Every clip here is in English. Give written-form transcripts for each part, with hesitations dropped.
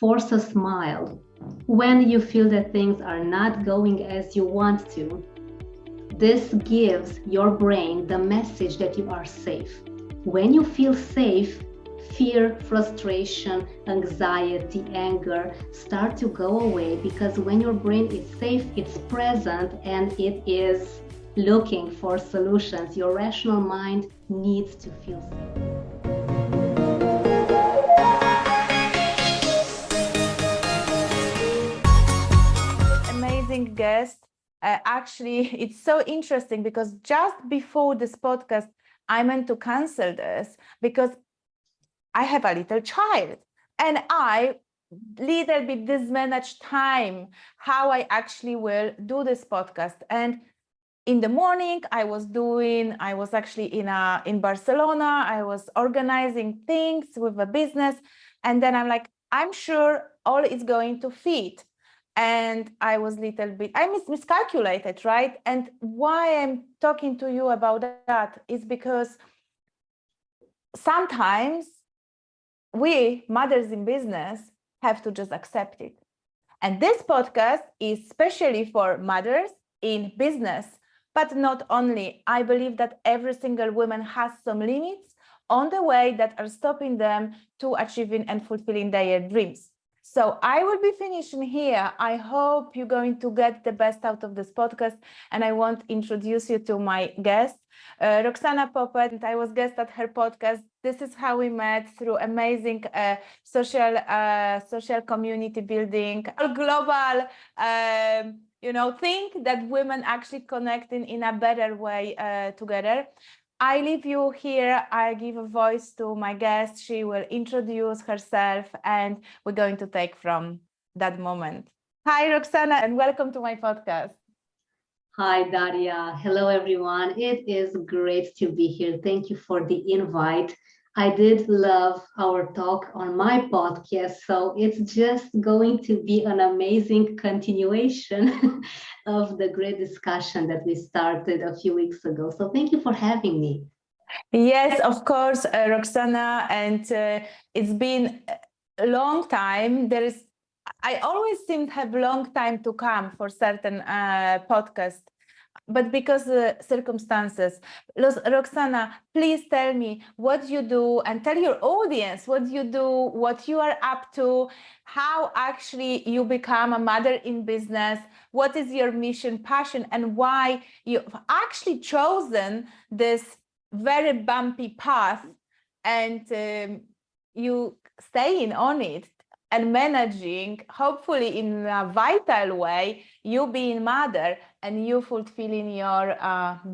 force a smile when you feel that things are not going as you want to. This gives your brain the message that you are safe. When you feel safe, fear, frustration, anxiety, anger start to go away, because when your brain is safe, it's present and it is looking for solutions. Your rational mind needs to feel safe. Amazing guest. Actually, it's so interesting because just before this podcast, I meant to cancel this because I have a little child and I little bit mismanage time how I actually will do this podcast. And in the morning, I was actually in Barcelona. I was organizing things with a business, and then I'm like, I'm sure all is going to fit. And I was miscalculated, right? And why I'm talking to you about that is because sometimes we mothers in business have to just accept it. And this podcast is especially for mothers in business, but not only. I believe that every single woman has some limits on the way that are stopping them to achieving and fulfilling their dreams. So I will be finishing here. I hope you're going to get the best out of this podcast. And I want to introduce you to my guest, Roxana Popet. I was guest at her podcast. This is how we met, through amazing social community building, a global think that women actually connecting in a better way together. I leave you here. I give a voice to my guest. She will introduce herself and we're going to take from that moment. Hi, Roxana, and welcome to my podcast. Hi, Daria. Hello, everyone. It is great to be here. Thank you for the invite. I did love our talk on my podcast, so it's just going to be an amazing continuation of the great discussion that we started a few weeks ago. So thank you for having me. Yes, of course, Roxana, and it's been a long time. I always seem to have long time to come for certain podcasts, but because circumstances. Roxana, please tell me what you do and tell your audience what you do, what you are up to, how actually you become a mother in business, what is your mission, passion, and why you've actually chosen this very bumpy path and you staying on it and managing, hopefully in a vital way, you being mother and you fulfilling your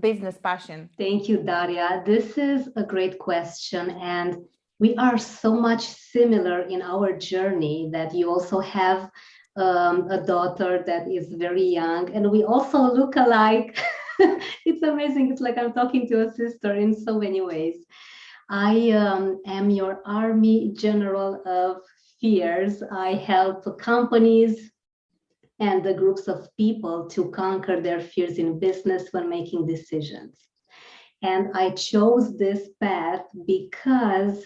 business passion. Thank you, Daria. This is a great question. And we are so much similar in our journey that you also have a daughter that is very young, and we also look alike. It's amazing. It's like I'm talking to a sister in so many ways. I am your Army General of Fears. I help companies and the groups of people to conquer their fears in business when making decisions. And I chose this path because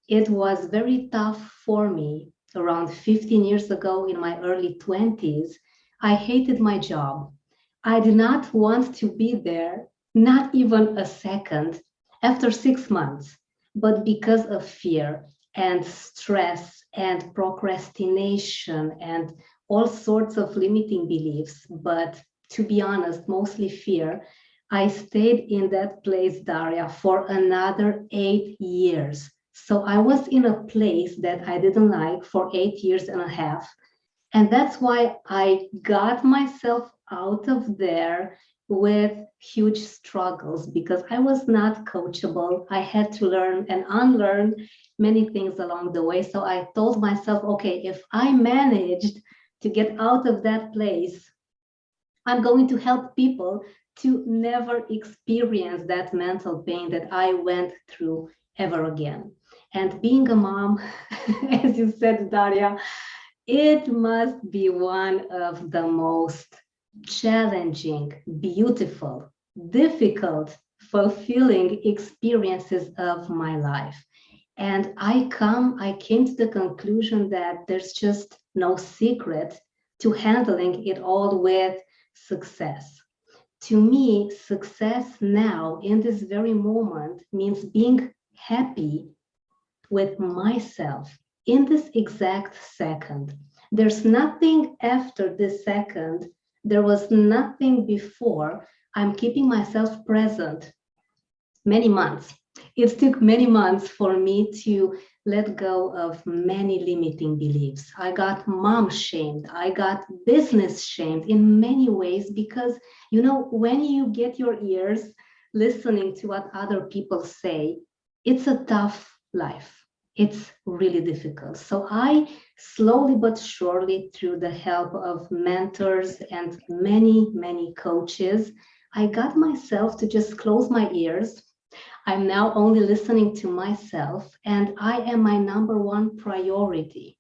it was very tough for me. Around 15 years ago, in my early 20s, I hated my job. I did not want to be there, not even a second, after 6 months, but because of fear and stress and procrastination and all sorts of limiting beliefs. But to be honest, mostly fear, I stayed in that place, Daria, for another 8 years. So I was in a place that I didn't like for 8 years and a half. And that's why I got myself out of there with huge struggles, because I was not coachable. I had to learn and unlearn many things along the way. So I told myself, okay, if I managed to get out of that place, I'm going to help people to never experience that mental pain that I went through ever again. And being a mom, as you said, Daria, it must be one of the most challenging, beautiful, difficult, fulfilling experiences of my life. And I came to the conclusion that there's just no secret to handling it all with success. To me, success now in this very moment means being happy with myself in this exact second. There's nothing after this second. There was nothing before. I'm keeping myself present many months. It took many months for me to let go of many limiting beliefs. I got mom shamed. I got business shamed in many ways because, when you get your ears listening to what other people say, it's a tough life. It's really difficult. So I slowly but surely, through the help of mentors and many, many coaches, I got myself to just close my ears. I'm now only listening to myself, and I am my number one priority.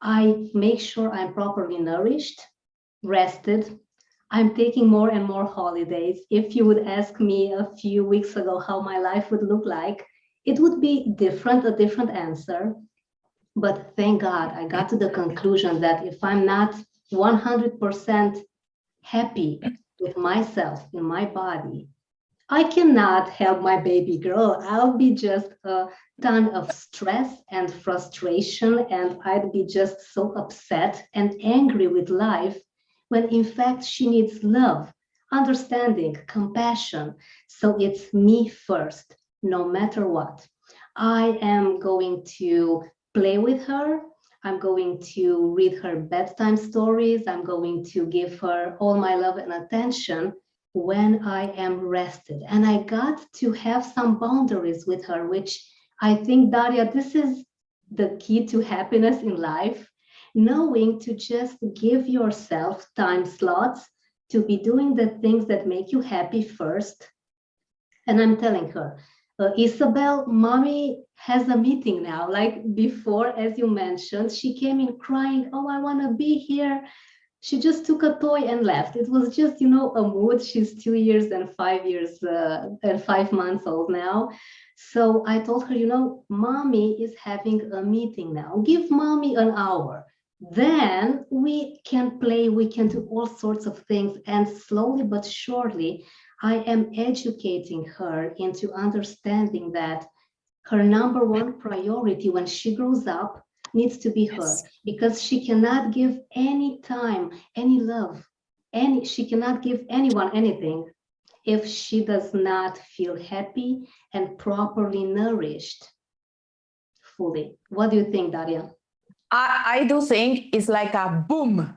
I make sure I'm properly nourished, rested. I'm taking more and more holidays. If you would ask me a few weeks ago how my life would look like, it would be different, a different answer. But thank God I got to the conclusion that if I'm not 100% happy with myself in my body, I cannot help my baby girl. I'll be just a ton of stress and frustration, and I'd be just so upset and angry with life when in fact she needs love, understanding, compassion. So it's me first, no matter what. I am going to play with her. I'm going to read her bedtime stories. I'm going to give her all my love and attention when I am rested. And I got to have some boundaries with her, which I think, Daria, this is the key to happiness in life, knowing to just give yourself time slots to be doing the things that make you happy first. And I'm telling her, Isabel, mommy has a meeting now. Like before, as you mentioned, she came in crying, oh, I want to be here. She just took a toy and left. It was just, a mood. She's 2 years and 5 years and 5 months old now. So I told her, mommy is having a meeting now. Give mommy an hour. Then we can play, we can do all sorts of things. And slowly but surely, I am educating her into understanding that her number one priority when she grows up needs to be her, because she cannot give any time, any love, she cannot give anyone anything if she does not feel happy and properly nourished fully. What do you think, Daria? I do think it's like a boom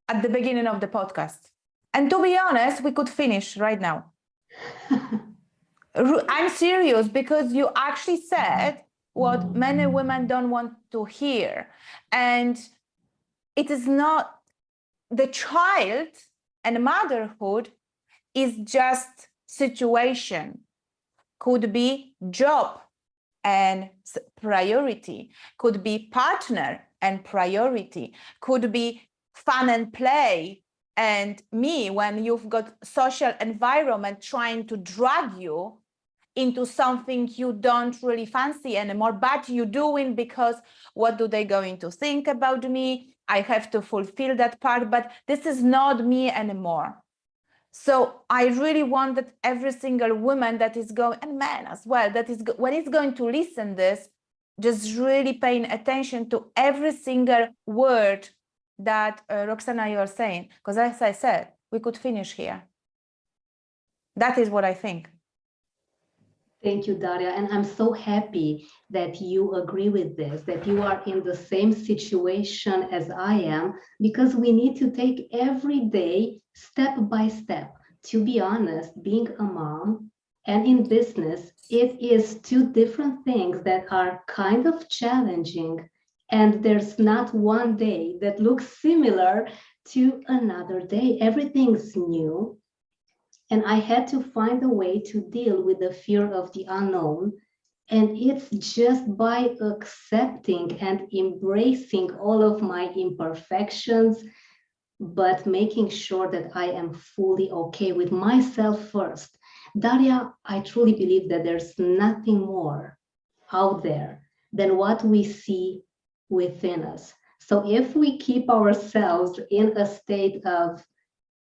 at the beginning of the podcast. And to be honest, we could finish right now. I'm serious, because you actually said what many women don't want to hear. And it is not the child, and motherhood is just situation. Could be job and priority, could be partner and priority, could be fun and play. And me, when you've got social environment trying to drag you into something you don't really fancy anymore, but you're doing because what do they going to think about me? I have to fulfill that part, but this is not me anymore. So I really want that every single woman that is going, and man as well, that is when it's going to listen this, just really paying attention to every single word that Roxana, you're saying, because as I said, we could finish here. That is what I think. Thank you, Daria. And I'm so happy that you agree with this, that you are in the same situation as I am, because we need to take every day step by step. To be honest, being a mom and in business, it is two different things that are kind of challenging. And there's not one day that looks similar to another day. Everything's new. And I had to find a way to deal with the fear of the unknown. And it's just by accepting and embracing all of my imperfections, but making sure that I am fully okay with myself first. Daria, I truly believe that there's nothing more out there than what we see within us. So if we keep ourselves in a state of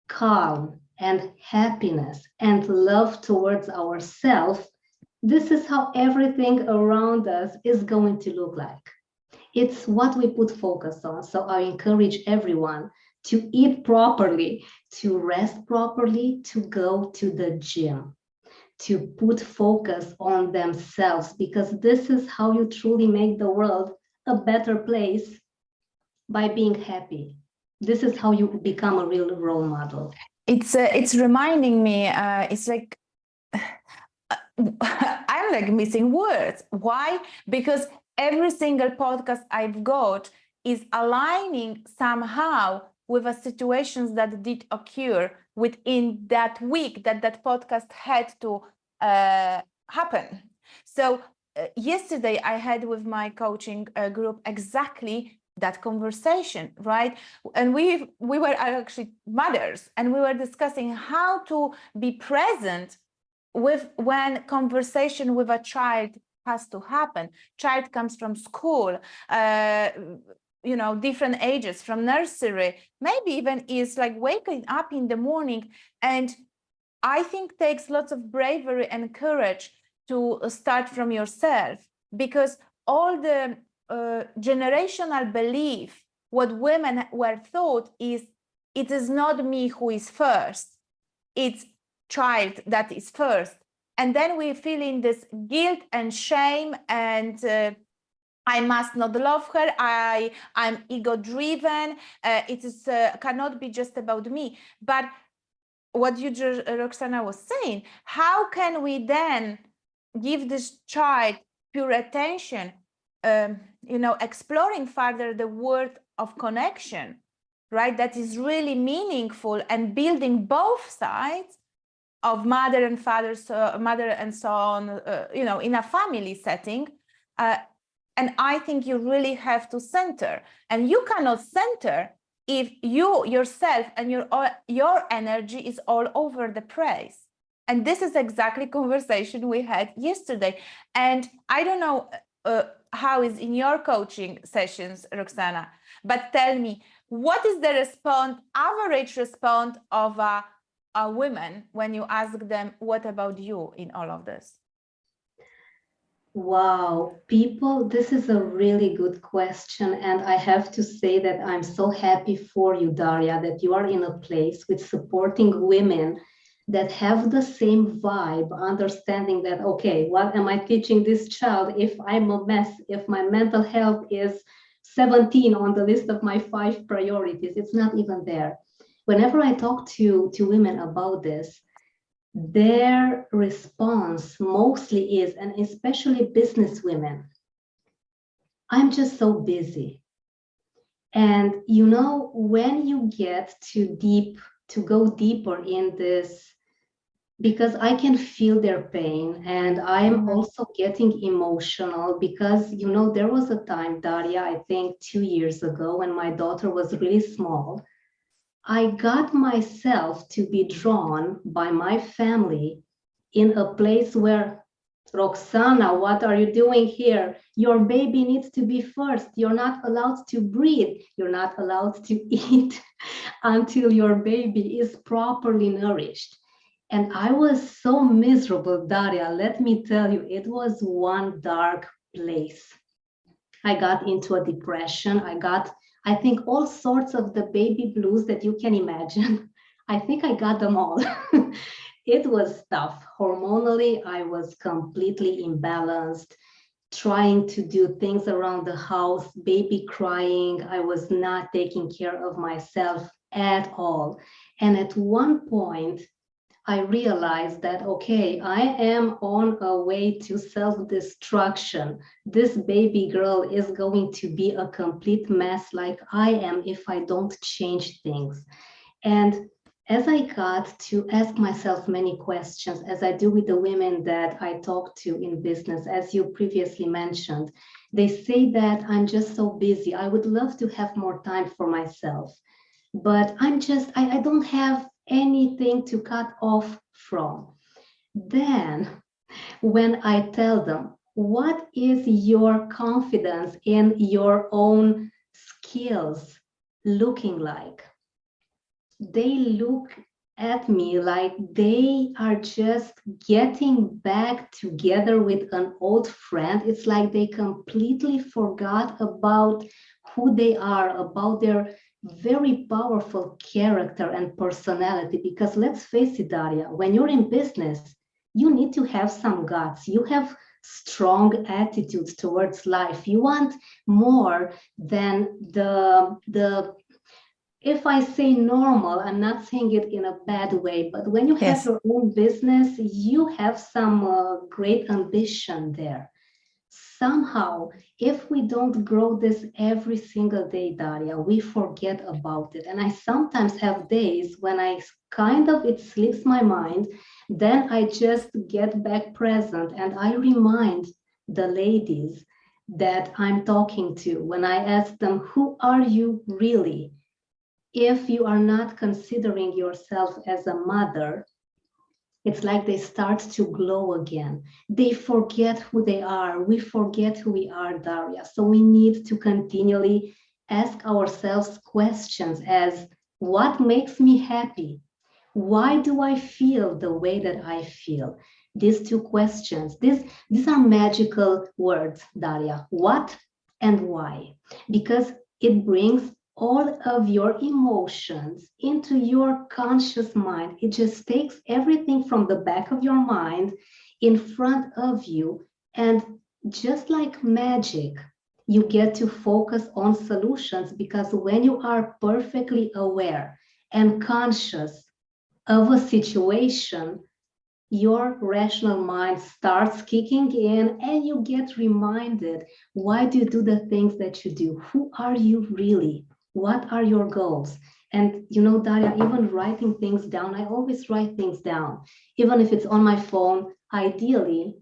calm and happiness and love towards ourselves, this is how everything around us is going to look like. It's what we put focus on. So I encourage everyone to eat properly, to rest properly, to go to the gym, to put focus on themselves, because this is how you truly make the world a better place, by being happy. This is how you become a real role model. It's reminding me, it's like I'm like missing words. Why? Because every single podcast I've got is aligning somehow with the situations that did occur within that week that podcast had to happen. So yesterday I had with my coaching group exactly that conversation, right? And we were actually mothers, and we were discussing how to be present with when conversation with a child has to happen. Child comes from school, different ages, from nursery, maybe even is like waking up in the morning, and I think takes lots of bravery and courage to start from yourself, because all the generational belief, what women were taught is, it is not me who is first, it's child that is first. And then we feel in this guilt and shame, and I must not love her, I'm ego driven, it is cannot be just about me. But what you just, Roxana, was saying, how can we then give this child pure attention, exploring further the world of connection, right? That is really meaningful, and building both sides of mother and father, mother and so on, in a family setting. And I think you really have to center, and you cannot center if you yourself and your energy is all over the place. And this is exactly conversation we had yesterday. And I don't know how is in your coaching sessions, Roxana, but tell me, what is the average response of a women when you ask them, what about you in all of this? Wow, people, this is a really good question. And I have to say that I'm so happy for you, Daria, that you are in a place with supporting women that have the same vibe, understanding that, okay, what am I teaching this child if I'm a mess, if my mental health is 17 on the list of my 5 priorities? It's not even there. Whenever I talk to women about this, their response mostly is, and especially business women, I'm just so busy. And when you get to go deeper in this, because I can feel their pain, and I'm also getting emotional, because there was a time, Daria, I think 2 years ago, when my daughter was really small, I got myself to be drawn by my family in a place where, Roxana, what are you doing here? Your baby needs to be first. You're not allowed to breathe. You're not allowed to eat until your baby is properly nourished. And I was so miserable, Daria. Let me tell you, it was one dark place. I got into a depression. I think, all sorts of the baby blues that you can imagine. I think I got them all. It was tough. Hormonally, I was completely imbalanced, trying to do things around the house, baby crying. I was not taking care of myself at all. And at one point, I realized that, okay, I am on a way to self-destruction. This baby girl is going to be a complete mess like I am if I don't change things. And as I got to ask myself many questions, as I do with the women that I talk to in business, as you previously mentioned, they say that I'm just so busy. I would love to have more time for myself, but I don't have anything to cut off from. Then when I tell them, What is your confidence in your own skills looking like? They look at me like they are just getting back together with an old friend. It's like they completely forgot about who they are, about their very powerful character and personality. Because let's face it, Daria, when you're in business, you need to have some guts. You have strong attitudes towards life. You want more than the if I say normal, I'm not saying it in a bad way, but when you have Yes. your own business, you have some great ambition there. Somehow, if we don't grow this every single day, Daria, we forget about it. And I sometimes have days when it slips my mind, then I just get back present and I remind the ladies that I'm talking to when I ask them, who are you really? If you are not considering yourself as a mother, it's like they start to glow again. They forget who they are. We forget who we are, Daria. So we need to continually ask ourselves questions as what makes me happy? Why do I feel the way that I feel? These two questions, these are magical words, Daria. What and why? Because it brings all of your emotions into your conscious mind. It just takes everything from the back of your mind in front of you. And just like magic, you get to focus on solutions because when you are perfectly aware and conscious of a situation, your rational mind starts kicking in and you get reminded, why do you do the things that you do? Who are you really? What are your goals? And you know, Daria, even writing things down, I always write things down, even if it's on my phone. Ideally,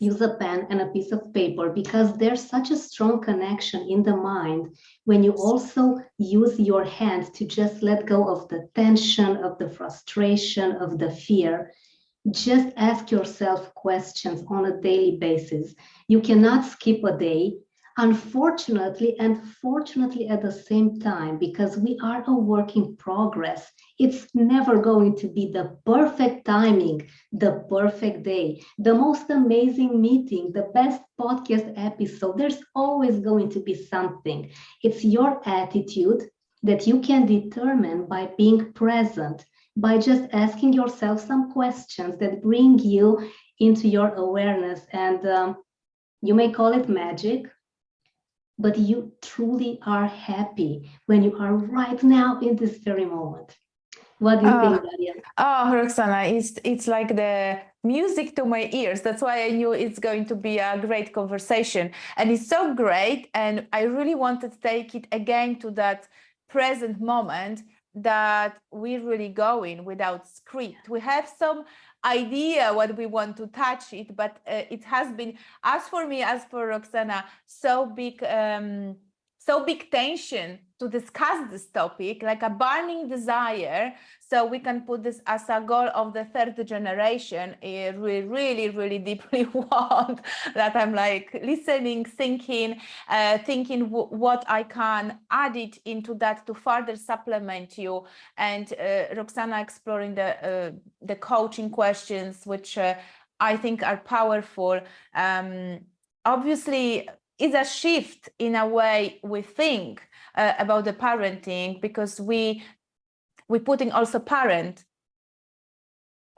use a pen and a piece of paper because there's such a strong connection in the mind when you also use your hands to just let go of the tension, of the frustration, of the fear. Just ask yourself questions on a daily basis. You cannot skip a day, unfortunately, and fortunately at the same time, because we are a work in progress. It's never going to be the perfect timing, the perfect day, the most amazing meeting, the best podcast episode. There's always going to be something. It's your attitude that you can determine by being present, by just asking yourself some questions that bring you into your awareness. And you may call it magic, but you truly are happy when you are right now in this very moment. What do you think, Daria? Oh, Roxana, it's like the music to my ears. That's why I knew it's going to be a great conversation. And it's so great. And I really wanted to take it again to that present moment that we're really going without script. We have some idea what we want to touch it, but it has been, as for me, as for Roxana, so big tension to discuss this topic, like a burning desire. So we can put this as a goal of the third generation. We really, really deeply want that. I'm like listening, thinking what I can add it into that to further supplement you. And Roxana exploring the coaching questions, which I think are powerful. Obviously, it's a shift in a way we think about the parenting, because we're putting also parent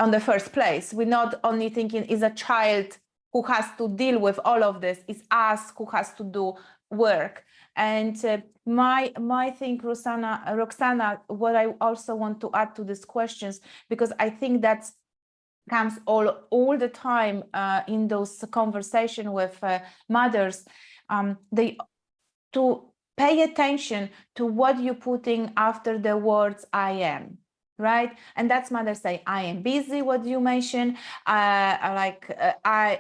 on the first place. We're not only thinking is a child who has to deal with all of this, it's us who has to do work. And my thing, Roxana, what I also want to add to these questions, because I think that comes all the time in those conversations with mothers, they to pay attention to what you're putting after the words I am, right? And that's mothers say, I am busy, what you mentioned, I am like, I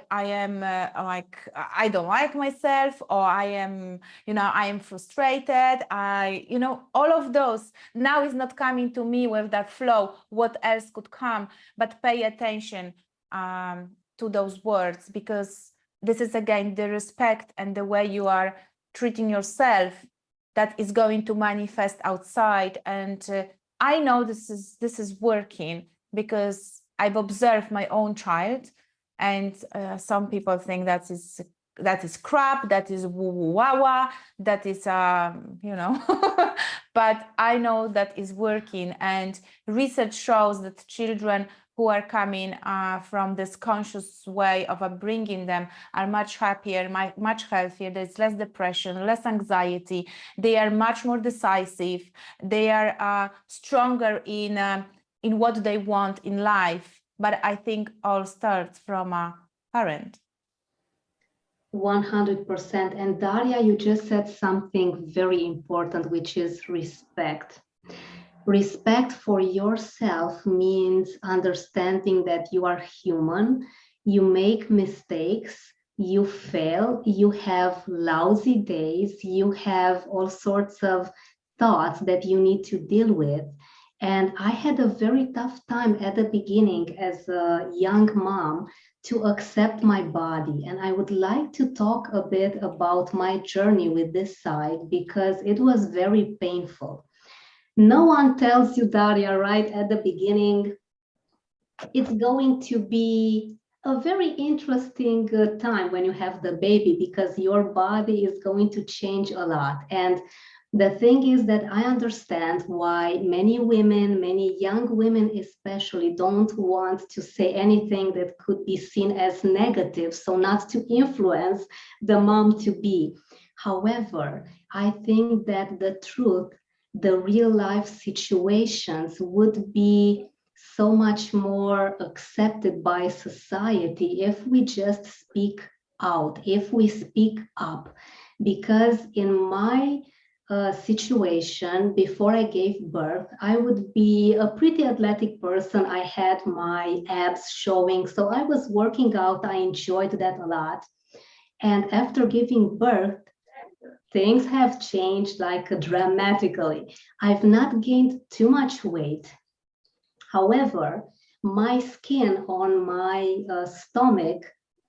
don't like myself, or I am, I am frustrated, all of those now is not coming to me with that flow. What else could come? But pay attention to those words, because this is again the respect and the way you are treating yourself that is going to manifest outside. And I know this is working because I've observed my own child, and some people think that is crap, that is woo-woo-wah-wah, that is but I know that is working. And research shows that children who are coming from this conscious way of upbringing them are much happier, much healthier. There's less depression, less anxiety. They are much more decisive. They are stronger in what they want in life. But I think all starts from a parent. 100%. And Daria, you just said something very important, which is respect. Respect for yourself means understanding that you are human, you make mistakes, you fail, you have lousy days, you have all sorts of thoughts that you need to deal with. And I had a very tough time at the beginning as a young mom to accept my body. And I would like to talk a bit about my journey with this side because it was very painful. No one tells you, Daria, right at the beginning, it's going to be a very interesting time when you have the baby because your body is going to change a lot. And the thing is that I understand why many women, many young women especially, don't want to say anything that could be seen as negative, so not to influence the mom to be. However, I think that the truth, the real life situations would be so much more accepted by society if we just speak out, if we speak up. Because in my situation, before I gave birth, I would be a pretty athletic person. I had my abs showing, so I was working out. I enjoyed that a lot. And after giving birth, things have changed like dramatically. I've not gained too much weight. However, my skin on my stomach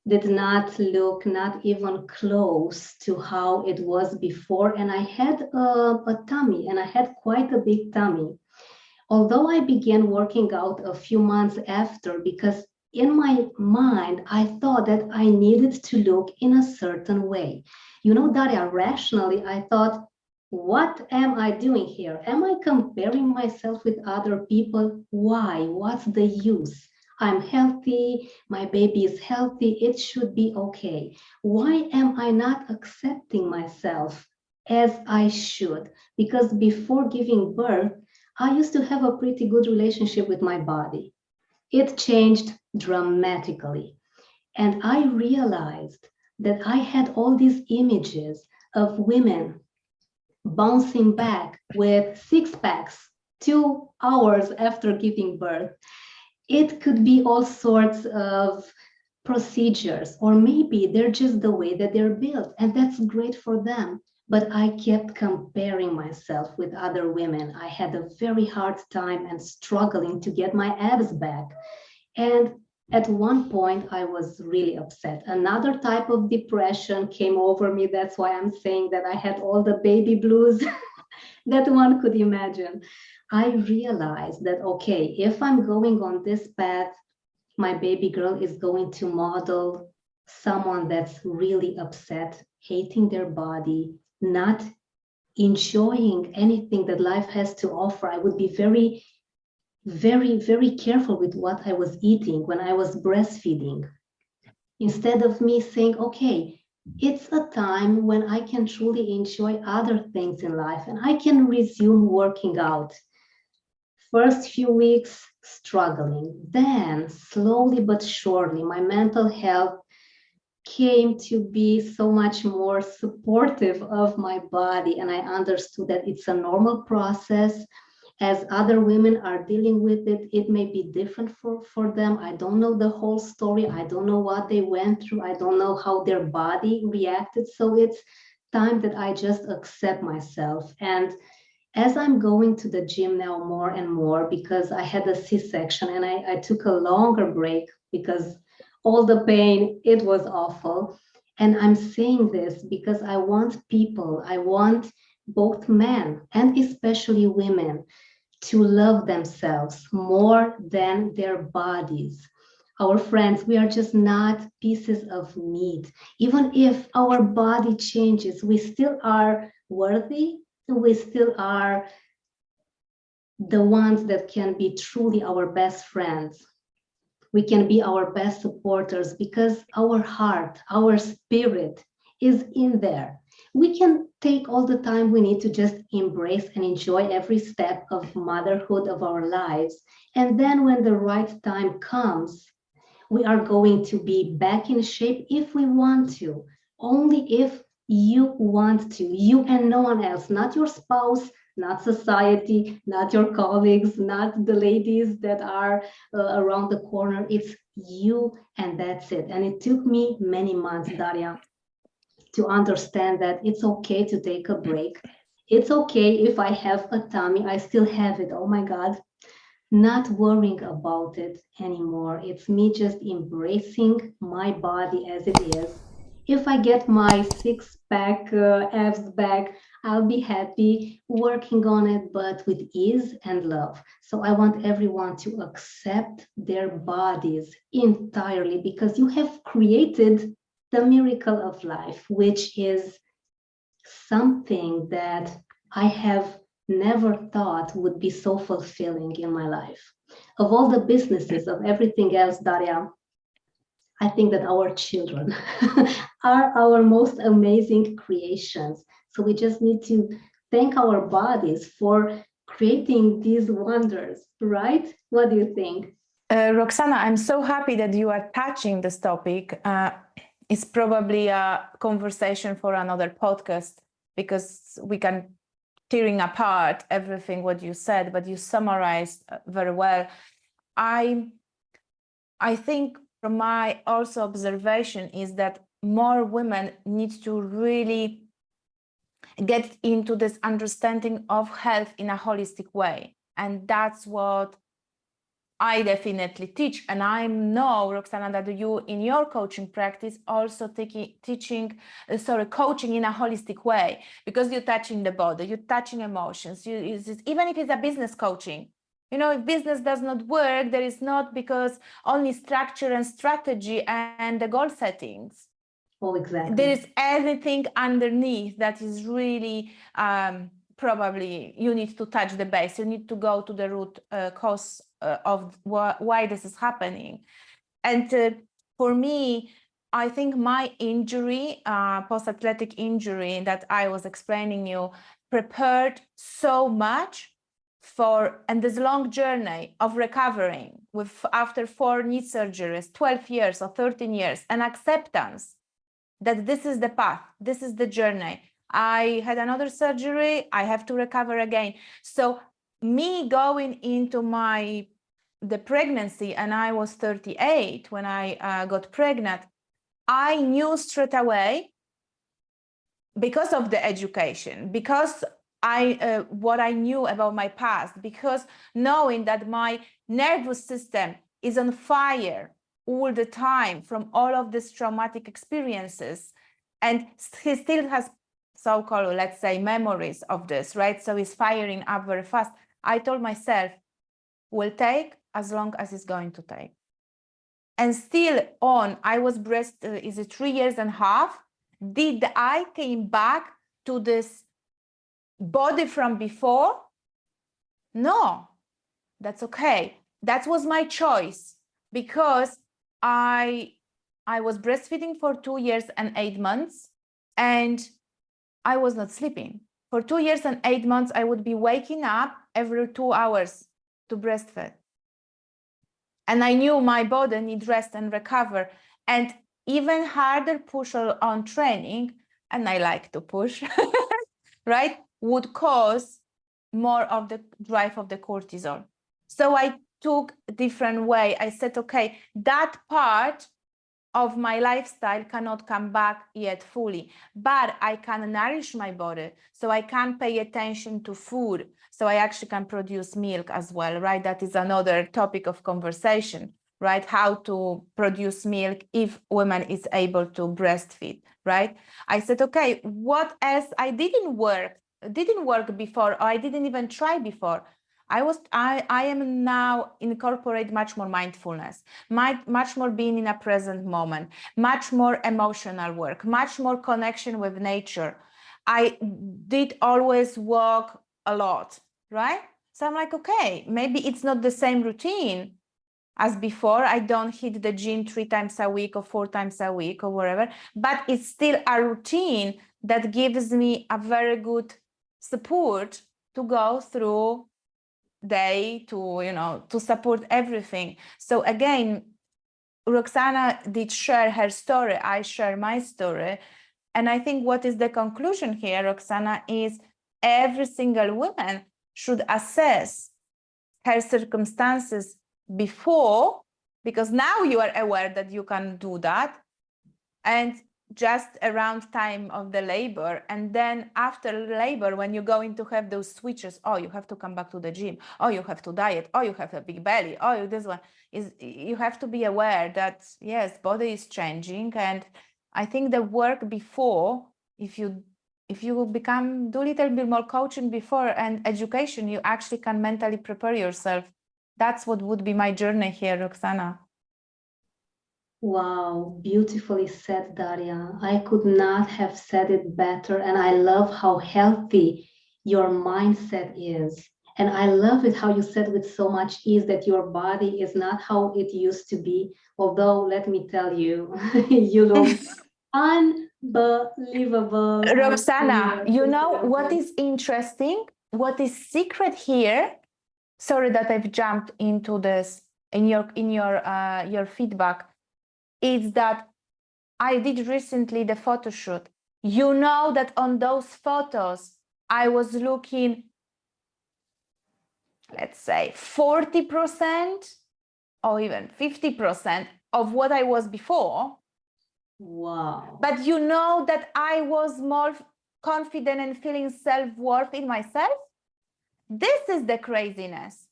did not look not even close to how it was before. And I had a tummy, and I had quite a big tummy. Although I began working out a few months after, because in my mind, I thought that I needed to look in a certain way. You know, Daria, rationally, I thought, what am I doing here? Am I comparing myself with other people? Why? What's the use? I'm healthy, my baby is healthy, it should be okay. Why am I not accepting myself as I should? Because before giving birth, I used to have a pretty good relationship with my body. It changed dramatically. And I realized that I had all these images of women bouncing back with six packs 2 hours after giving birth. It could be all sorts of procedures, or maybe they're just the way that they're built, and that's great for them. But I kept comparing myself with other women. I had a very hard time and struggling to get my abs back. And at one point, I was really upset. Another type of depression came over me. That's why I'm saying that I had all the baby blues that one could imagine. I realized that, okay, if I'm going on this path, my baby girl is going to model someone that's really upset, hating their body, not enjoying anything that life has to offer. I would be very, very careful with what I was eating when I was breastfeeding. Instead of me saying, okay, it's a time when I can truly enjoy other things in life and I can resume working out. First few weeks, struggling. Then, slowly but surely, my mental health came to be so much more supportive of my body. And I understood that it's a normal process. As other women are dealing with it, it may be different for them. I don't know the whole story. I don't know what they went through. I don't know how their body reacted. So it's time that I just accept myself. And as I'm going to the gym now more and more, because I had a C-section and I took a longer break because all the pain. It was awful. And I'm saying this because I want people, I want both men and especially women to love themselves more than their bodies. Our friends, we are just not pieces of meat. Even if our body changes, we still are worthy. We still are the ones that can be truly our best friends. We can be our best supporters because our heart, our spirit is in there. We can take all the time we need to just embrace and enjoy every step of motherhood of our lives. And then when the right time comes, we are going to be back in shape if we want to, only if you want to, you and no one else, not your spouse, not society, not your colleagues, not the ladies that are around the corner. It's you, and that's it. And it took me many months, Daria, to understand that it's okay to take a break. It's okay if I have a tummy, I still have it. Oh my God, not worrying about it anymore. It's me just embracing my body as it is. If I get my six pack abs back, I'll be happy working on it, but with ease and love. So I want everyone to accept their bodies entirely because you have created the miracle of life, which is something that I have never thought would be so fulfilling in my life. Of all the businesses, of everything else, Daria, I think that our children are our most amazing creations. So we just need to thank our bodies for creating these wonders, right? What do you think? Roxana, I'm so happy that you are touching this topic. It's probably a conversation for another podcast because we can tearing apart everything what you said, but you summarized very well. I think from my also observation is that more women need to really get into this understanding of health in a holistic way. And that's what I definitely teach. And I know, Roxana, that you in your coaching practice also coaching in a holistic way, because you're touching the body, you're touching emotions. Even if it's a business coaching, you know, if business does not work, there is not because only structure and strategy and the goal settings. Oh, exactly. There is everything underneath that is really probably you need to touch the base. You need to go to the root cause of why this is happening. And for me, I think my injury, post-athletic injury that I was explaining you, prepared so much for, and this long journey of recovering with after 4 knee surgeries, 12 years or 13 years, and acceptance that this is the path, this is the journey. I had another surgery, I have to recover again. So me going into the pregnancy, and I was 38 when I got pregnant, I knew straight away, because of the education, because what I knew about my past, because knowing that my nervous system is on fire all the time from all of these traumatic experiences, and he still has so-called, let's say, memories of this, right? So he's firing up very fast. I told myself, will take as long as it's going to take. And still on, I was is it 3.5 years? Did I came back to this body from before? No, that's okay. That was my choice, because I was breastfeeding for 2 years and 8 months, and I was not sleeping. For 2 years and 8 months, I would be waking up every 2 hours to breastfeed. And I knew my body need rest and recover. And even harder push on training, and I like to push, right, would cause more of the drive of the cortisol. So I took a different way. I said, okay, that part of my lifestyle cannot come back yet fully, but I can nourish my body, so I can pay attention to food, so I actually can produce milk as well, right? That is another topic of conversation. right? How to produce milk if woman is able to breastfeed, right? I said, okay, what else I didn't work before, or I didn't even try before. I am now incorporate much more mindfulness, much more being in a present moment, much more emotional work, much more connection with nature. I did always walk a lot, right? So I'm like, okay, maybe it's not the same routine as before. I don't hit the gym 3 times a week or 4 times a week or whatever, but it's still a routine that gives me a very good support to go through day, to, you know, to support everything. So again, Roxana did share her story, I share my story. And I think what is the conclusion here, Roxana, is every single woman should assess her circumstances before, because now you are aware that you can do that, and just around time of the labor, and then after labor, when you're going to have those switches, oh, you have to come back to the gym, oh, you have to diet, oh, you have a big belly, oh, this one is, you have to be aware that yes, body is changing. And I think the work before, if you do a little bit more coaching before and education, you actually can mentally prepare yourself. That's what would be my journey here, Roxana. Wow, beautifully said, Daria. I could not have said it better. And I love how healthy your mindset is. And I love it how you said with so much ease that your body is not how it used to be. Although, let me tell you, you look unbelievable. Roxana, you know what is interesting? What is secret here? Sorry that I've jumped into this in your feedback. Is that I did recently the photo shoot. You know that on those photos, I was looking, let's say 40% or even 50% of what I was before. Wow. But you know that I was more confident and feeling self-worth in myself. This is the craziness.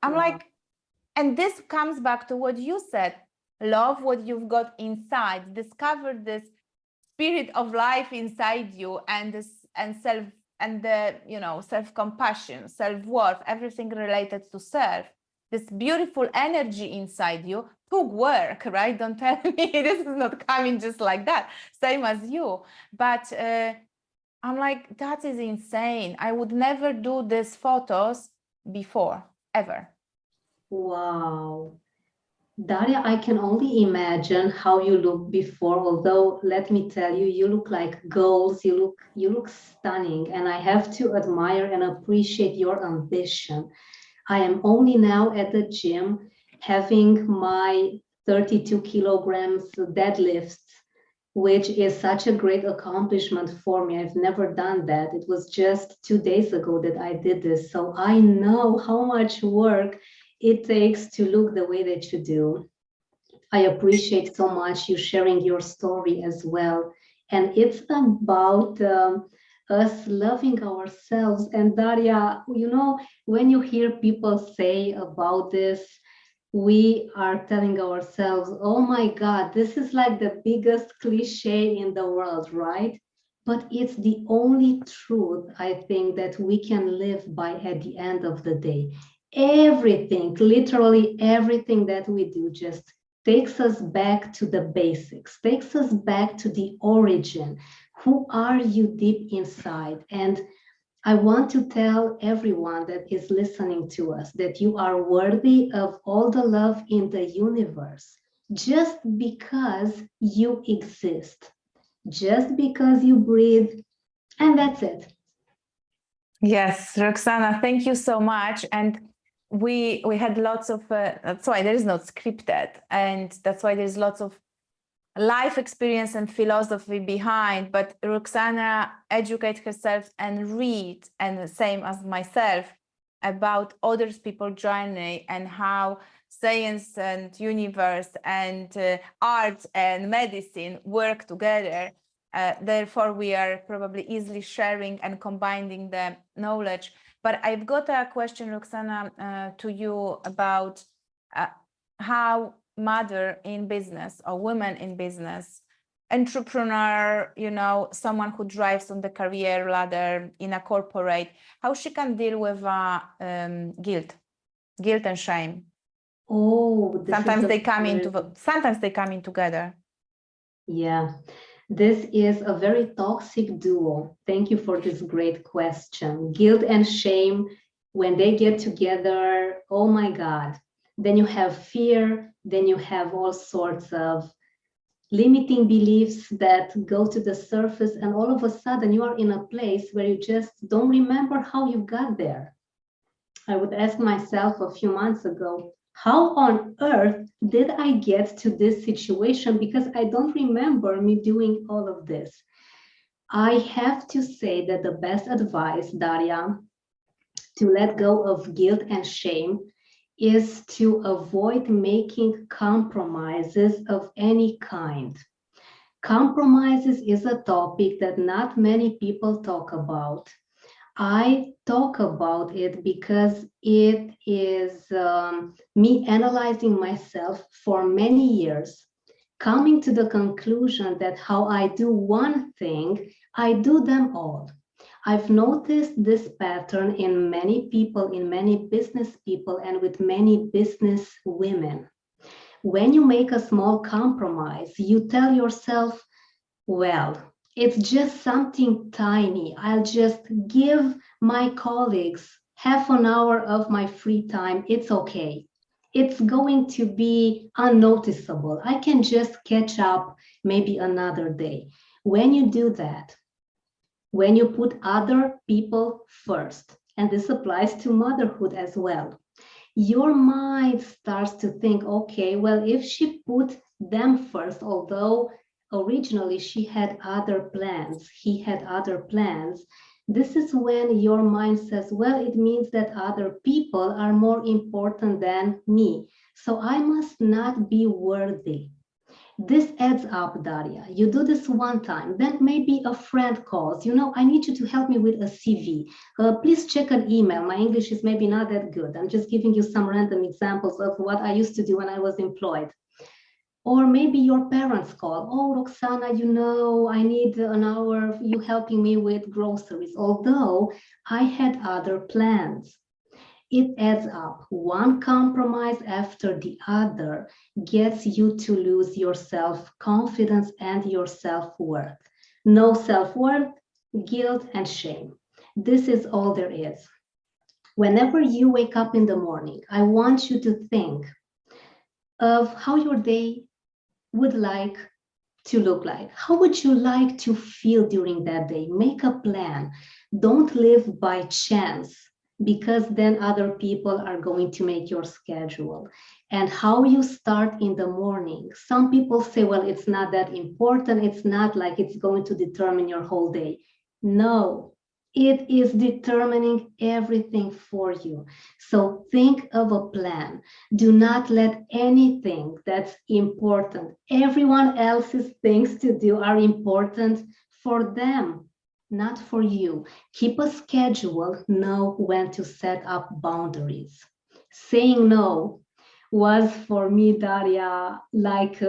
I'm Wow. like, and this comes back to what you said. Love what you've got inside, discover this spirit of life inside you, and this, and self, and the, you know, self-compassion, self-worth, everything related to self, this beautiful energy inside you took work, right? Don't tell me this is not coming just like that, same as you. But I'm like, that is insane. I would never do these photos before, ever. Wow. Daria, I can only imagine how you look before, although let me tell you, you look like goals, you look stunning, and I have to admire and appreciate your ambition. I am only now at the gym having my 32 kilograms deadlifts, which is such a great accomplishment for me. I've never done that. It was just 2 days ago that I did this. So I know how much work it takes to look the way that you do. I appreciate so much you sharing your story as well. And it's about us loving ourselves. And Daria, you know, when you hear people say about this, we are telling ourselves, oh my God, this is like the biggest cliche in the world, right? But it's the only truth, I think, that we can live by at the end of the day. Everything, literally everything that we do, just takes us back to the basics, takes us back to the origin. Who are you deep inside? And I want to tell everyone that is listening to us that you are worthy of all the love in the universe just because you exist, just because you breathe, and that's it. Yes, Roxana, thank you so much. And we had lots of, that's why there is not scripted, and that's why there's lots of life experience and philosophy behind. But Roxana educates herself and read, and the same as myself, about other people's journey and how science and universe and art and medicine work together. Therefore, we are probably easily sharing and combining the knowledge. But I've got a question, Roxana, to you about how mother in business or women in business, entrepreneur, someone who drives on the career ladder in a corporate, how she can deal with guilt and shame. Oh, sometimes they come in together. Yeah, this is a very toxic duo. Thank you for this great question. Guilt and shame, when they get together, oh my God. Then you have fear, then you have all sorts of limiting beliefs that go to the surface, and all of a sudden you are in a place where you just don't remember how you got there. I would ask myself a few months ago, how on earth did I get to this situation? Because I don't remember me doing all of this. I have to say that the best advice, Daria, to let go of guilt and shame is to avoid making compromises of any kind. Compromises is a topic that not many people talk about. I talk about it because it is me analyzing myself for many years, coming to the conclusion that how I do one thing, I do them all. I've noticed this pattern in many people, in many business people, and with many business women. When you make a small compromise, you tell yourself, well, it's just something tiny. I'll just give my colleagues half an hour of my free time. It's okay. It's going to be unnoticeable. I can just catch up maybe another day. When you do that, when you put other people first, and this applies to motherhood as well, your mind starts to think, okay, well, if she put them first, although originally she had other plans, he had other plans, this is when your mind says, well, it means that other people are more important than me, so I must not be worthy. This adds up, Daria. You do this one time, then maybe a friend calls, I need you to help me with a CV. Please check an email. My English is maybe not that good. I'm just giving you some random examples of what I used to do when I was employed. Or maybe your parents call, oh, Roxana, I need an hour of you helping me with groceries, although I had other plans. It adds up. One compromise after the other gets you to lose your self-confidence and your self-worth. No self-worth, guilt, and shame. This is all there is. Whenever you wake up in the morning, I want you to think of how your day would like to look like. How would you like to feel during that day? Make a plan. Don't live by chance, because then other people are going to make your schedule. And how you start in the morning. Some people say, well, it's not that important. It's not like it's going to determine your whole day. No, it is determining everything for you. So think of a plan. Do not let anything that's important, everyone else's things to do are important for them, not for you. Keep a schedule, know when to set up boundaries. Saying no was for me, Daria, like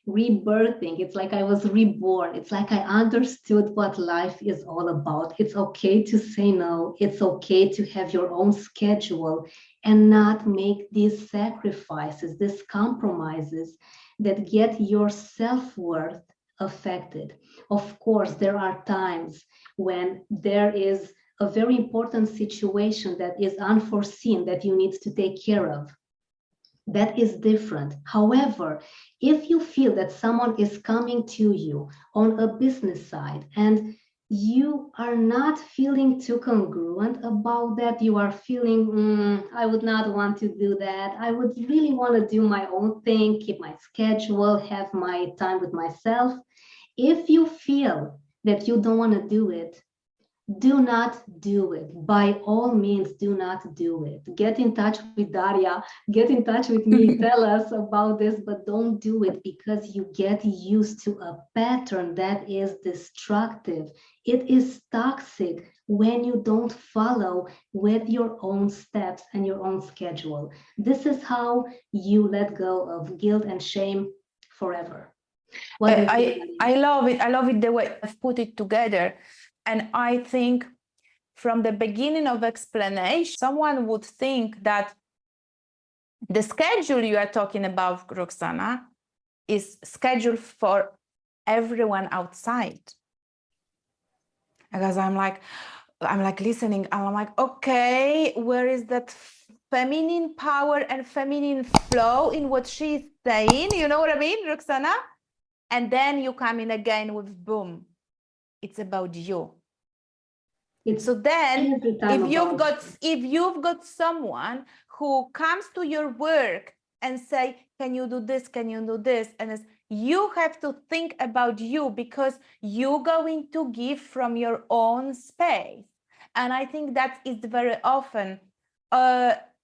rebirthing. It's like I was reborn. It's like I understood what life is all about. It's okay to say no. It's okay to have your own schedule and not make these sacrifices, these compromises that get your self-worth affected. Of course, there are times when there is a very important situation that is unforeseen that you need to take care of. That is different. However, if you feel that someone is coming to you on a business side and you are not feeling too congruent about that, you are feeling, I would not want to do that. I would really want to do my own thing, keep my schedule, have my time with myself. If you feel that you don't want to do it, do not do it. By all means, do not do it. Get in touch with Daria, get in touch with me, tell us about this, but don't do it because you get used to a pattern that is destructive. It is toxic when you don't follow with your own steps and your own schedule. This is how you let go of guilt and shame forever. What do you think? I love it. I love it the way I've put it together. And I think from the beginning of explanation, someone would think that the schedule you are talking about, Roxana, is scheduled for everyone outside. Because I'm like listening, and I'm like, okay, where is that feminine power and feminine flow in what she's saying? You know what I mean, Roxana? And then you come in again with boom. It's about you. So then if you've got someone who comes to your work and say, can you do this? Can you do this? And you have to think about you, because you're going to give from your own space. And I think that is very often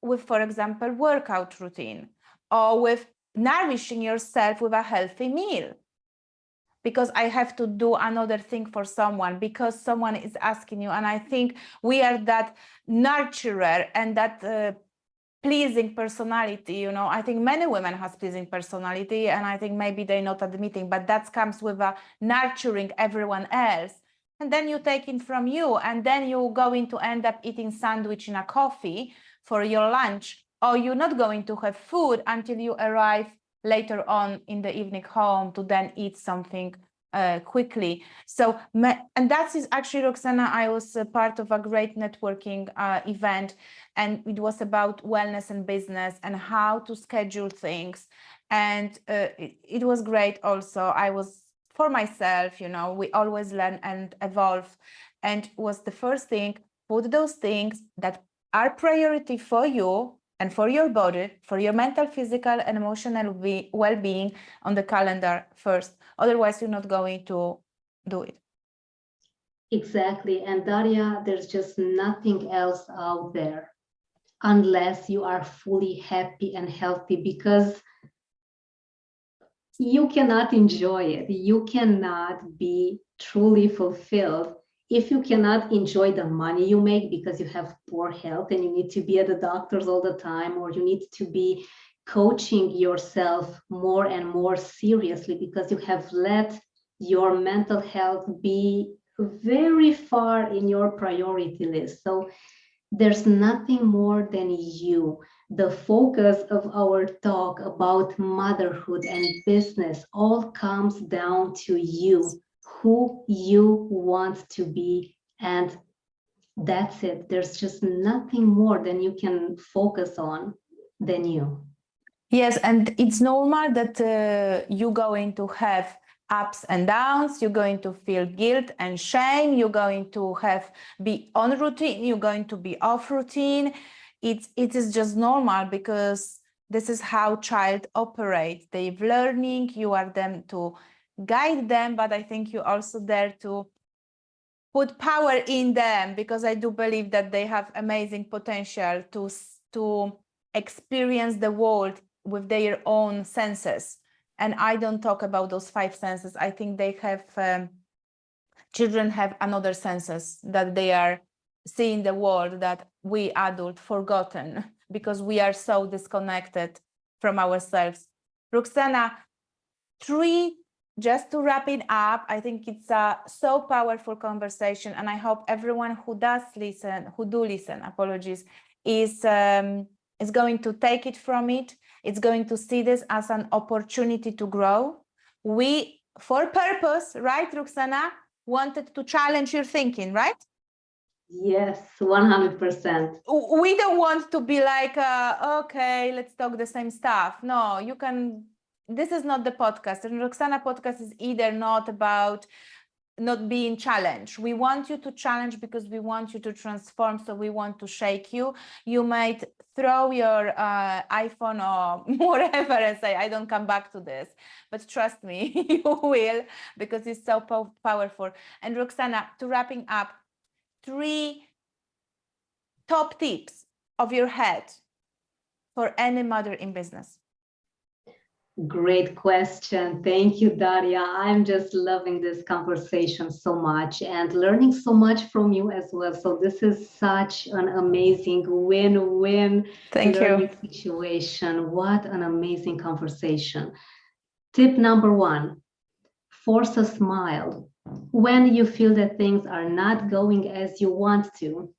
with, for example, workout routine, or with nourishing yourself with a healthy meal. Because I have to do another thing for someone, because someone is asking you. And I think we are that nurturer and that pleasing personality, you know. I think many women have pleasing personality, and I think maybe they're not admitting, but that comes with a nurturing everyone else. And then you take it from you, and then you're going to end up eating sandwich and a coffee for your lunch, or you're not going to have food until you arrive later on in the evening home to then eat something quickly. So, and that is actually, Roxana, I was part of a great networking event, and it was about wellness and business and how to schedule things. And it was great also. I was, for myself, you know, we always learn and evolve. And was the first thing, put those things that are priority for you and for your body, for your mental, physical, and emotional well-being on the calendar first. Otherwise, you're not going to do it. Exactly. And Daria, there's just nothing else out there unless you are fully happy and healthy, because you cannot enjoy it. You cannot be truly fulfilled if you cannot enjoy the money you make because you have poor health and you need to be at the doctors all the time, or you need to be coaching yourself more and more seriously because you have let your mental health be very far in your priority list. So there's nothing more than you. The focus of our talk about motherhood and business all comes down to you, who you want to be, and that's it. There's just nothing more than you can focus on than you. Yes, and it's normal that you're going to have ups and downs. You're going to feel guilt and shame. You're going to be on routine. You're going to be off routine. It is just normal, because this is how child operates. They're learning. You are there to guide them, but I think you're also there to put power in them, because I do believe that they have amazing potential to experience the world with their own senses. And I don't talk about those 5 senses. I think they have, children have another senses that they are seeing the world that we adults forgotten, because we are so disconnected from ourselves. Roxana, 3, just to wrap it up, I think it's a so powerful conversation, and I hope everyone who do listen, is going to take it from it. It's going to see this as an opportunity to grow. We, for purpose, right, Roxana, wanted to challenge your thinking, right? Yes, 100%. We don't want to be like, okay, let's talk the same stuff. No, you can. This is not the podcast. And Roxana podcast is either not about not being challenged. We want you to challenge because we want you to transform. So we want to shake you. You might throw your iPhone or whatever and say, I don't come back to this. But trust me, you will, because it's so powerful. And Roxana, to wrapping up, 3 top tips of your head for any mother in business. Great question. Thank you, Daria. I'm just loving this conversation so much and learning so much from you as well. So this is such an amazing win-win Thank you. learning situation. What an amazing conversation. Tip number one, force a smile. When you feel that things are not going as you want to,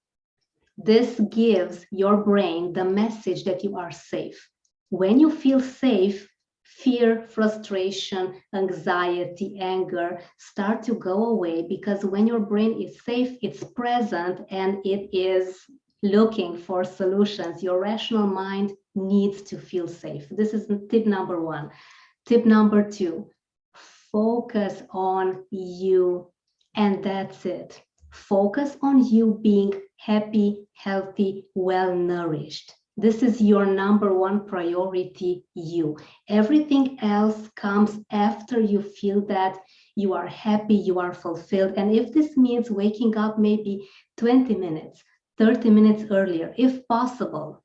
this gives your brain the message that you are safe. When you feel safe, fear, frustration, anxiety, anger start to go away, because when your brain is safe, it's present and it is looking for solutions. Your rational mind needs to feel safe. This is tip number one. Tip number two, focus on you, and that's it. Focus on you being happy, healthy, well nourished. This is your number one priority, you. Everything else comes after you feel that you are happy, you are fulfilled. And if this means waking up maybe 20 minutes, 30 minutes earlier, if possible,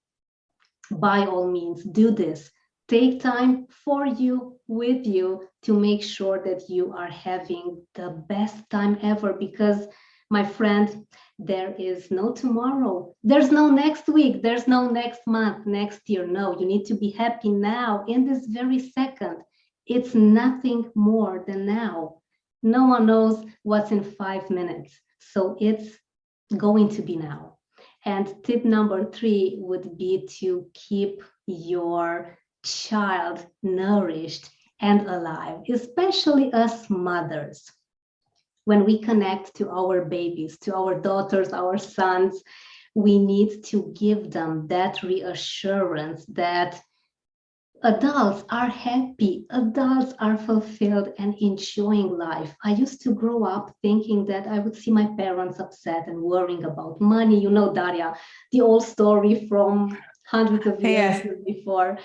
by all means, do this. Take time for you, with you, to make sure that you are having the best time ever, because my friend, there is no tomorrow. There's no next week. There's no next month, next year. No, you need to be happy now, in this very second. It's nothing more than now. No one knows what's in 5 minutes. So it's going to be now. And tip number three would be to keep your child nourished and alive, especially us mothers. When we connect to our babies, to our daughters, our sons, we need to give them that reassurance that adults are happy, adults are fulfilled and enjoying life. I used to grow up thinking that I would see my parents upset and worrying about money. You know, Daria, the old story from hundreds of years before.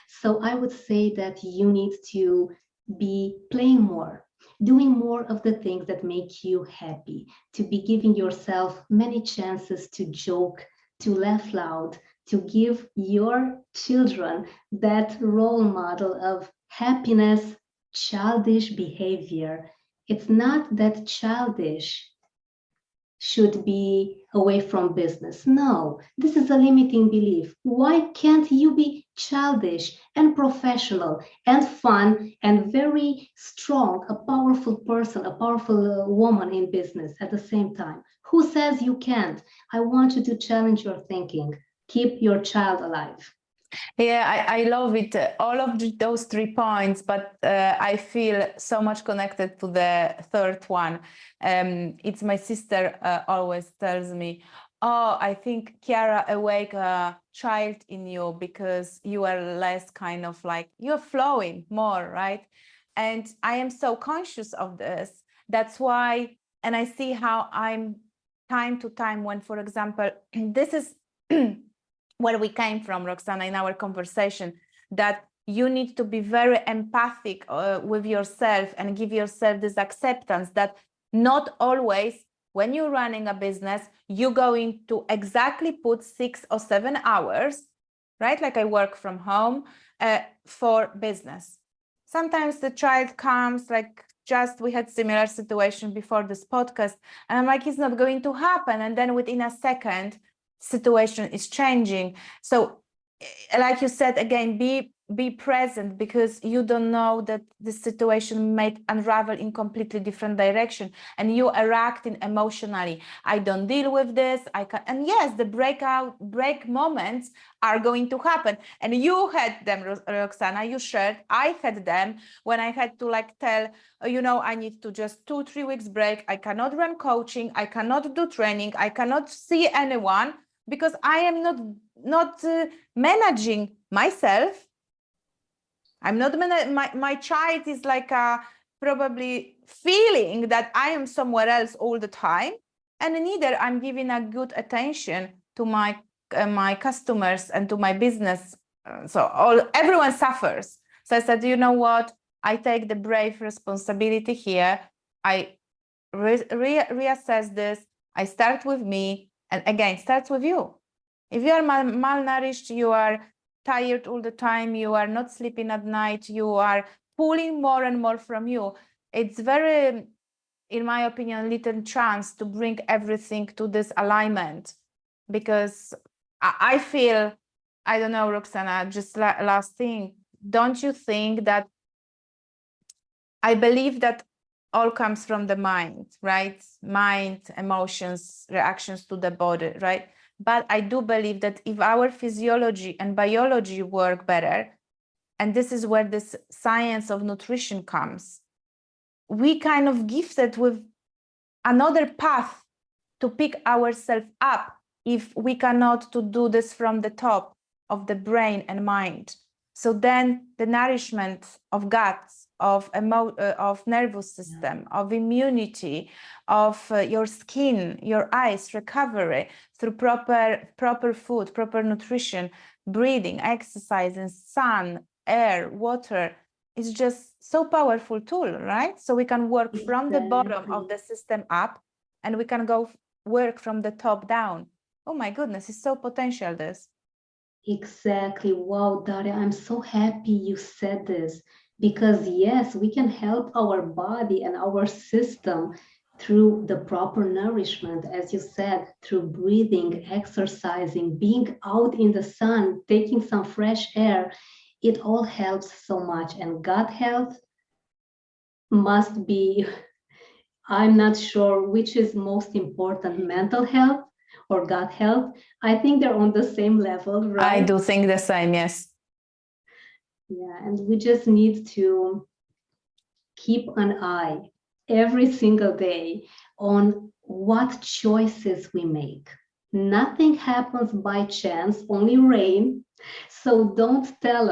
So I would say that you need to be playing more, doing more of the things that make you happy, to be giving yourself many chances to joke, to laugh loud, to give your children that role model of happiness, childish behavior. It's not that childish should be away from business. No, this is a limiting belief. Why can't you be childish and professional and fun and very strong, a powerful person, a powerful woman in business at the same time? Who says you can't? I want you to challenge your thinking. Keep your child alive. Yeah, I love it. All of those 3 points, but I feel so much connected to the third one. It's my sister always tells me, oh, I think Chiara awake a child in you because you are less kind of like, you're flowing more, right? And I am so conscious of this. That's why, and I see how I'm time to time when, for example, this is where we came from, Roxana, in our conversation, that you need to be very empathic with yourself and give yourself this acceptance that not always when you're running a business, you're going to exactly put 6 or 7 hours, right? Like I work from home for business. Sometimes the child comes like, just we had similar situation before this podcast, and I'm like, it's not going to happen. And then within a second, situation is changing. So like you said, again, be present, because you don't know that the situation might unravel in completely different direction and you are acting emotionally. I don't deal with this. I can, and yes, the break moments are going to happen. And you had them, Roxana, you shared, I had them when I had to like tell, you know, I need to just 2-3 weeks break. I cannot run coaching. I cannot do training. I cannot see anyone, because I am not managing myself. I'm not my child is like probably feeling that I am somewhere else all the time, and neither I'm giving a good attention to my customers and to my business. So everyone suffers. So I said, you know what? I take the brave responsibility here. I reassess this. I start with me. And again, starts with you. If you are malnourished, you are tired all the time, you are not sleeping at night, you are pulling more and more from you. It's very, in my opinion, little chance to bring everything to this alignment, because I feel, I don't know, Roxana, just last thing, don't you think that I believe that all comes from the mind, right? Mind, emotions, reactions to the body, right? But I do believe that if our physiology and biology work better, and this is where this science of nutrition comes, we kind of gifted with another path to pick ourselves up if we cannot to do this from the top of the brain and mind. So then the nourishment of guts, of nervous system, of immunity, of your skin, your eyes, recovery through proper food, proper nutrition, breathing, exercise, and sun, air, water, is just so powerful tool, right? So we can work from the bottom of the system up, and we can go work from the top down. Oh my goodness, it's so potential, this. Exactly. Wow, Daria, I'm so happy you said this, because yes, we can help our body and our system through the proper nourishment, as you said, through breathing, exercising, being out in the sun, taking some fresh air. It all helps so much. And gut health must be, I'm not sure which is most important, mental health or gut health. I think they're on the same level, right? I do think the same, yes. Yeah, and we just need to keep an eye every single day on what choices we make. Nothing happens by chance, only rain. So don't tell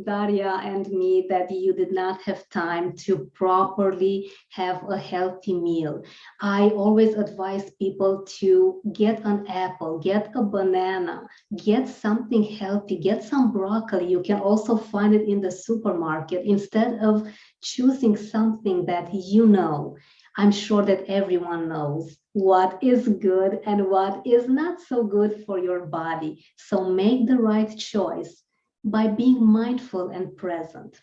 Daria and me that you did not have time to properly have a healthy meal. I always advise people to get an apple, get a banana, get something healthy, get some broccoli. You can also find it in the supermarket instead of choosing something that you know. I'm sure that everyone knows what is good and what is not so good for your body. So make the right choice by being mindful and present.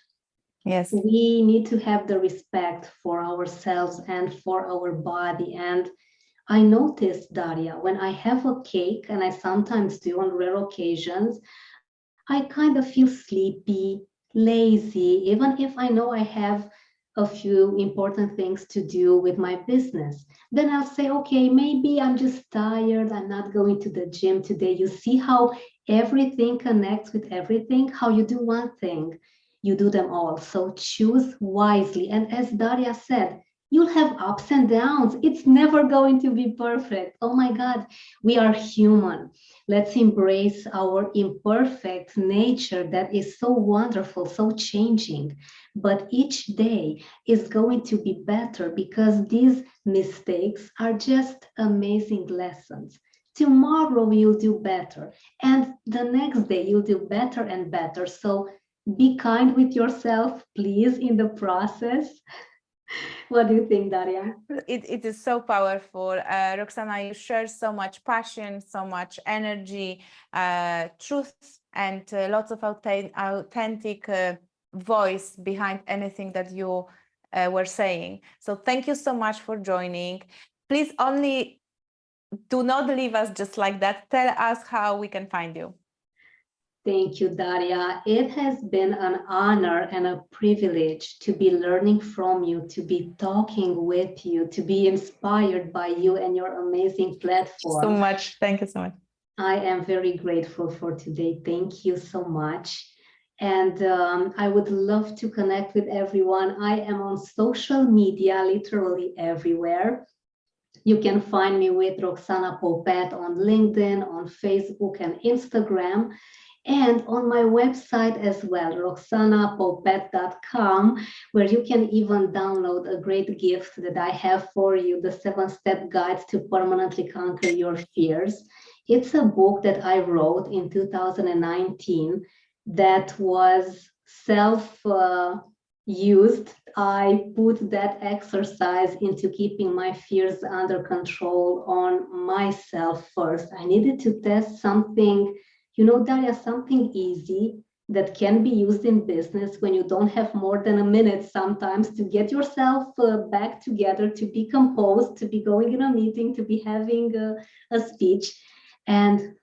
Yes. We need to have the respect for ourselves and for our body. And I noticed, Daria, when I have a cake, and I sometimes do on rare occasions, I kind of feel sleepy, lazy, even if I know I have a few important things to do with my business. Then I'll say, okay, maybe I'm just tired. I'm not going to the gym today. You see how everything connects with everything? How you do one thing, you do them all. So choose wisely. And as Daria said, you'll have ups and downs. It's never going to be perfect. Oh my God, we are human. Let's embrace our imperfect nature that is so wonderful, so changing. But each day is going to be better because these mistakes are just amazing lessons. Tomorrow you'll do better, and the next day you'll do better and better. So be kind with yourself, please, in the process. What do you think, Daria? It is so powerful. Roxana, you share so much passion, so much energy, truth, and lots of authentic voice behind anything that you were saying. So thank you so much for joining. Please only do not leave us just like that. Tell us how we can find you. Thank you, Daria. It has been an honor and a privilege to be learning from you, to be talking with you, to be inspired by you and your amazing platform. So much. Thank you so much. I am very grateful for today. Thank you so much. And I would love to connect with everyone. I am on social media, literally everywhere. You can find me with Roxana Popet on LinkedIn, on Facebook and Instagram, and on my website as well, roxanapopet.com, where you can even download a great gift that I have for you, the 7-Step Guide to Permanently Conquer Your Fears. It's a book that I wrote in 2019 that was self-used. I put that exercise into keeping my fears under control on myself first. I needed to test something Daria, something easy that can be used in business when you don't have more than a minute sometimes to get yourself back together, to be composed, to be going in a meeting, to be having a speech. And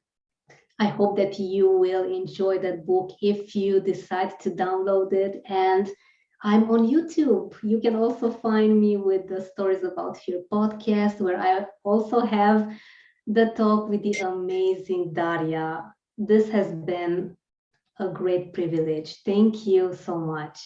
I hope that you will enjoy that book if you decide to download it. And I'm on YouTube. You can also find me with the Stories About Fear podcast, where I also have the talk with the amazing Daria. This has been a great privilege. Thank you so much.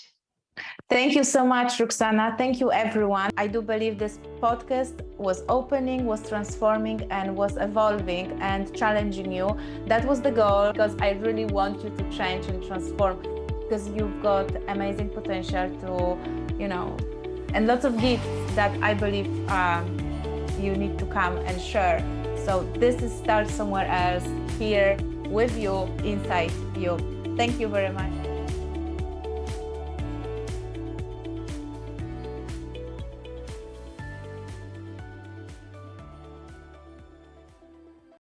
Thank you so much, Roxana. Thank you, everyone. I do believe this podcast was opening, was transforming, and was evolving and challenging you. That was the goal, because I really want you to change and transform, because you've got amazing potential to, and lots of gifts that I believe you need to come and share. So this is Start Somewhere Else, here with you, inside you. Thank you very much.